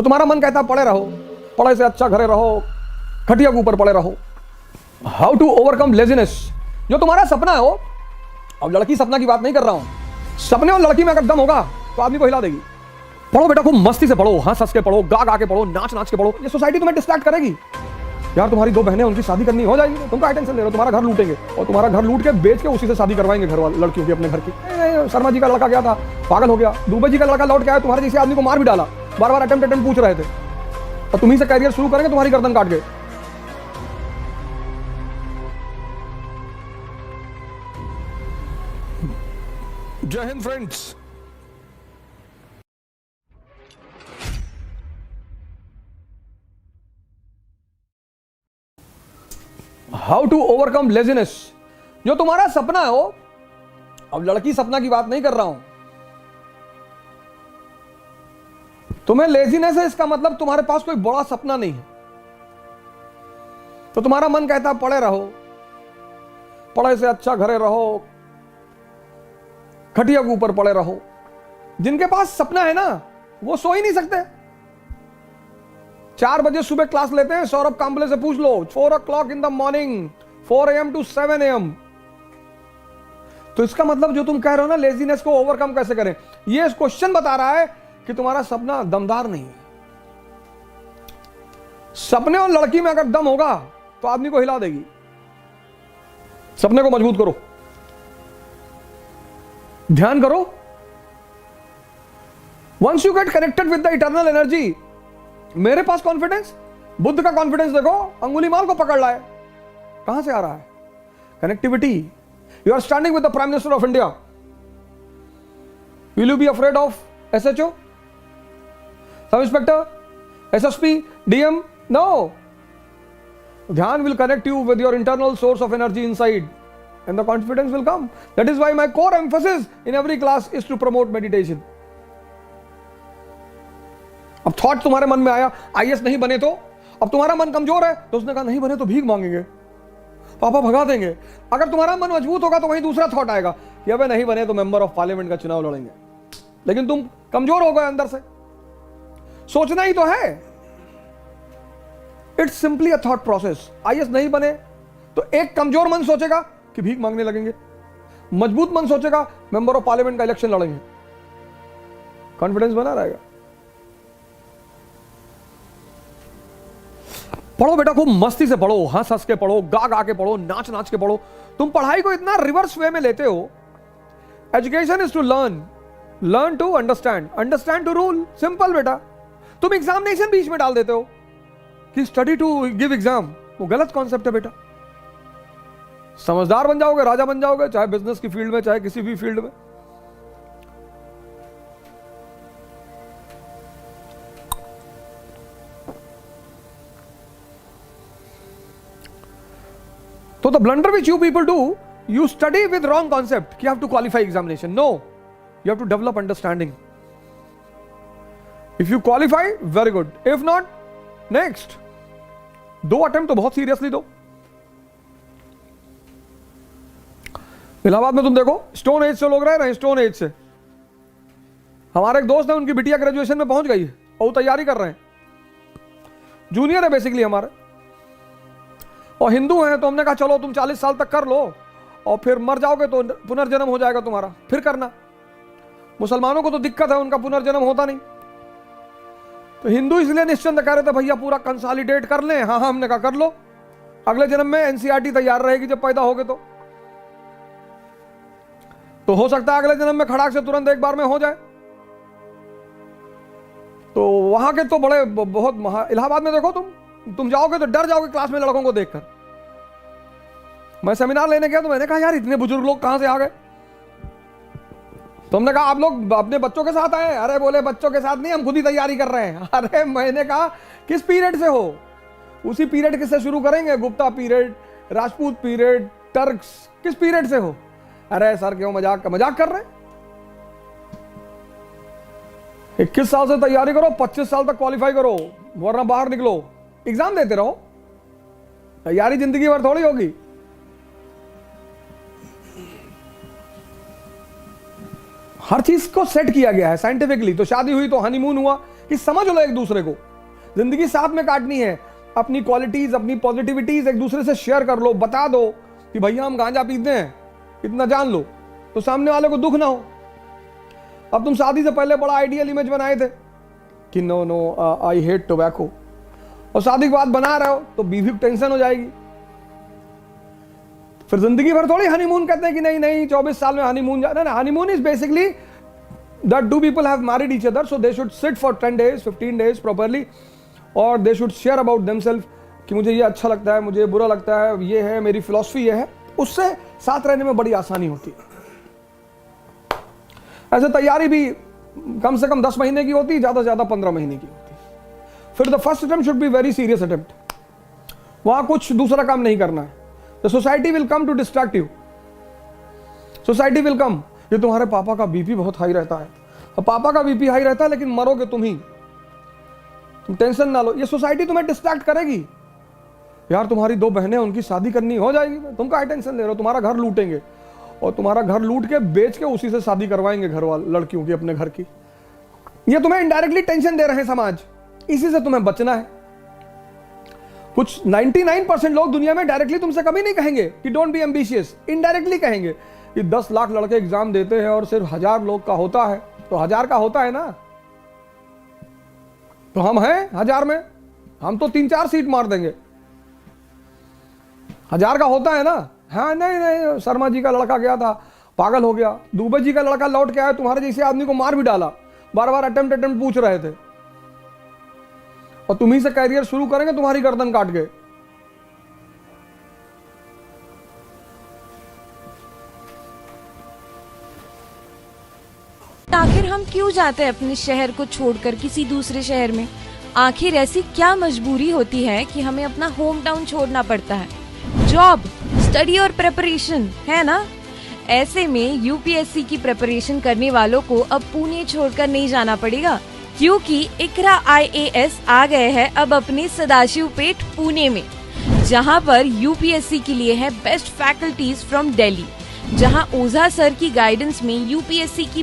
तो तुम्हारा मन कहता पड़े रहो, पढ़ाई से अच्छा घरे रहो, खटिया के ऊपर पड़े रहो। How to overcome laziness. जो तुम्हारा सपना है हो, अब लड़की सपना की बात नहीं कर रहा हूं, सपने और लड़की में अगर दम होगा तो आदमी को हिला देगी। पढ़ो बेटा, खूब मस्ती से पढ़ो, हंस हंस के पढ़ो, गा गा के पढ़ो, नाच नाच के पढ़ो। ये सोसाइटी तुम्हें डिस्ट्रैक्ट करेगी। यार तुम्हारी दो बहनें, उनकी शादी करनी हो जाएगी, तुम क्या टेंशन ले रहे हो? तुम्हारा घर लूटेंगे और तुम्हारा घर लूट के बेच के उसी से शादी करवाएंगे घर वाले लड़कियों की, अपने घर की। शर्मा जी का लड़का गया था, पागल हो गया। दुबे जी का लड़का लौट के आया, तुम्हारे जैसे आदमी को मार भी डाला, बार बार अटेम्प्ट पूछ रहे थे, और तुम्ही से कैरियर शुरू करेंगे, तुम्हारी गर्दन काट के। जय Hind friends. How to overcome laziness. जो तुम्हारा सपना है हो, अब लड़की सपना की बात नहीं कर रहा हूं, तुम्हें लेजीनेस है, इसका मतलब तुम्हारे पास कोई बड़ा सपना नहीं है। तो तुम्हारा मन कहता पढ़े रहो, पढ़ाई से अच्छा घरे रहो, खटिया के ऊपर पड़े रहो। जिनके पास सपना है ना, वो सो ही नहीं सकते। 4 बजे सुबह क्लास लेते हैं, सौरभ कांबले से पूछ लो, 4 o'clock in the morning, 4 AM to 7 AM। तो इसका मतलब जो तुम कह रहे हो ना, लेजीनेस को ओवरकम कैसे करें, ये क्वेश्चन बता रहा है कि तुम्हारा सपना दमदार नहीं है। सपने और लड़की में अगर दम होगा तो आदमी को हिला देगी। सपने को मजबूत करो, ध्यान करो। Once you get connected with the eternal energy, मेरे पास कॉन्फिडेंस, बुद्ध का कॉन्फिडेंस देखो, अंगुली माल को पकड़ लाए। कहां से आ रहा है? Connectivity. You are standing with the prime minister of India, will you be afraid of SHO, sub inspector, SSP, DM? No. ध्यान will connect you with your internal source of energy inside, and the confidence will come. That is why my core emphasis in every class is to promote meditation. अब thought तुम्हारे मन में आया, IAS नहीं बने तो, अब तुम्हारा मन कमजोर है तो उसने कहा नहीं बने तो भीख मांगेंगे, पापा भगा देंगे। अगर तुम्हारा मन मजबूत होगा तो वहीं दूसरा थॉट आएगा कि अबे नहीं बने तो मेंबर ऑफ पार्लियामेंट का चुनाव लड़ेंगे। लेकिन तुम कमजोर हो गए अंदर से, सोचना ही तो है। It's simply a thought process. IAS नहीं बने तो एक कमजोर मन सोचेगा कि भीख मांगने लगेंगे, मजबूत मन सोचेगा मेंबर ऑफ पार्लियामेंट का इलेक्शन लड़ेंगे। कॉन्फिडेंस बना रहेगा। पढ़ो बेटा, खूब मस्ती से पढ़ो, हंस हंस के पढ़ो, गा गा के पढ़ो, नाच नाच के पढ़ो। तुम पढ़ाई को इतना रिवर्स वे में लेते हो। Education is to learn, learn to understand, understand to rule. Simple बेटा। तुम एग्जामिनेशन बीच में डाल देते हो कि स्टडी टू गिव एग्जाम, वो गलत कॉन्सेप्ट है बेटा। समझदार बन जाओगे, राजा बन जाओगे, चाहे बिजनेस की फील्ड में, चाहे किसी भी फील्ड में। तो the blunder which you people do, you study with wrong concept, you have to qualify examination. No, you have to develop understanding. If you qualify, very good, if not, next. 2 attempt तो बहुत seriously दो। इलाहाबाद में तुम देखो, stone age से लोग रह रहे हैं, स्टोन एज से। हमारे एक दोस्त है, उनकी बिटिया ग्रेजुएशन में पहुंच गई है और वो तैयारी कर रहे हैं, जूनियर है बेसिकली हमारे, और हिंदू हैं। तो हमने कहा चलो तुम 40 साल तक कर लो और फिर मर जाओगे तो पुनर्जन्म हो जाएगा तुम्हारा, फिर करना। मुसलमानों को तो दिक्कत है, उनका पुनर्जन्म होता नहीं। तो हिंदू इसलिए निश्चिंत कह रहे थे भैया पूरा कंसोलिडेट कर लें। हाँ हाँ, हमने कहा कर लो, अगले जन्म में NCERT तैयार रहेगी जब पैदा होगे तो हो सकता है अगले जन्म में खड़ाक से तुरंत एक बार में हो जाए। तो वहां के तो बड़े बहुत इलाहाबाद में देखो, तुम जाओगे तो डर जाओगे क्लास में लड़कों को देखकर। मैं सेमिनार लेने गया तो मैंने कहा यार इतने बुजुर्ग लोग कहां से आ गए। तो हमने कहा आप लोग अपने बच्चों के साथ आए? अरे बोले बच्चों के साथ नहीं, हम खुद ही तैयारी कर रहे हैं। अरे मैंने कहा किस पीरियड से हो? उसी पीरियड किससे शुरू करेंगे? Gupta period, Rajput period, Turks, किस पीरियड से हो? अरे सर क्यों मजाक कर रहे हैं? 21 साल से तैयारी करो, 25 साल तक क्वालिफाई करो, वरना बाहर निकलो, एग्जाम देते रहो। तैयारी जिंदगी भर थोड़ी होगी। हर चीज को सेट किया गया है साइंटिफिकली। तो शादी हुई तो हनीमून हुआ कि समझ लो एक दूसरे को, जिंदगी साथ में काटनी है, अपनी क्वालिटीज अपनी पॉजिटिविटीज एक दूसरे से शेयर कर लो, बता दो कि भैया हम गांजा पीते हैं, इतना जान लो, तो सामने वाले को दुख ना हो। अब तुम शादी से पहले बड़ा आइडियल इमेज बनाए थे कि no no I hate tobacco, और शादी के बाद बना रहे हो तो बीवी को टेंशन हो जाएगी। फिर जिंदगी भर थोड़ी हनीमून कहते हैं कि नहीं नहीं 24 साल में हनीमून जा ना। Honeymoon is basically that two people have married each other, so they should sit for 10 days 15 days properly, और they should share about themselves कि मुझे ये अच्छा लगता है, मुझे बुरा लगता है, ये है मेरी फिलॉसफी, ये है। उससे साथ रहने में बड़ी आसानी होती है। ऐसे तैयारी भी कम से कम 10 महीने की होती है, ज्यादा से ज्यादा 15 महीने की होती है। फिर the first attempt should be very serious attempt, वहां कुछ दूसरा काम नहीं करना है। The society will come to distract you, society will come, ये तुम्हारे पापा का बीपी बहुत हाई रहता है, अब पापा का बीपी हाई रहता है लेकिन मरोगे तुम ही, तुम टेंशन ना लो। ये सोसाइटी तुम्हें डिस्ट्रैक्ट करेगी, यार तुम्हारी 2 बहनें उनकी शादी करनी हो जाएगी, तुम क्या टेंशन ले रहे हो, तुम्हारा घर लूटेंगे, और तुम्हारा घर लूट के बेच के उसी से शादी करवाएंगे घर वाले लड़कियों की अपने घर की। ये तुम्हें इनडायरेक्टली टेंशन दे रहे हैं समाज, इसी से तुम्हें बचना है। कुछ 99% लोग दुनिया में डायरेक्टली तुमसे कभी नहीं कहेंगे कि डोंट बी एम्बिशियस, इनडायरेक्टली कहेंगे कि 10 लाख लड़के एग्जाम देते हैं और सिर्फ 1000 लोग का होता है, तो 1000 का होता है ना, तो हम हैं 1000 में, हम तो 3-4 सीट मार देंगे, 1000 का होता है ना। हाँ नहीं नहीं, शर्मा जी का लड़का गया था, पागल हो गया, दुबे जी का लड़का लौट के आया, तुम्हारे जैसे आदमी को मार भी डाला, बार बार अटेम्प्ट पूछ रहे थे, और तुम्ही से कैरियर शुरू करेंगे तुम्हारी गर्दन काट के। आखिर हम क्यों जाते हैं अपने शहर को छोड़कर किसी दूसरे शहर में? आखिर ऐसी क्या मजबूरी होती है कि हमें अपना होम टाउन छोड़ना पड़ता है? जॉब, स्टडी और प्रिपरेशन, है ना? ऐसे में यूपीएससी की प्रिपरेशन करने वालों को अब पुणे छोड़कर नहीं जाना पड़ेगा, क्योंकि इकरा IAS आ गए हैं अब अपने सदाशिवपेट पुणे में, जहां पर यूपीएससी के लिए है बेस्ट फैकल्टीज फ्रॉम दिल्ली, जहां ओझा सर की गाइडेंस में यूपीएससी की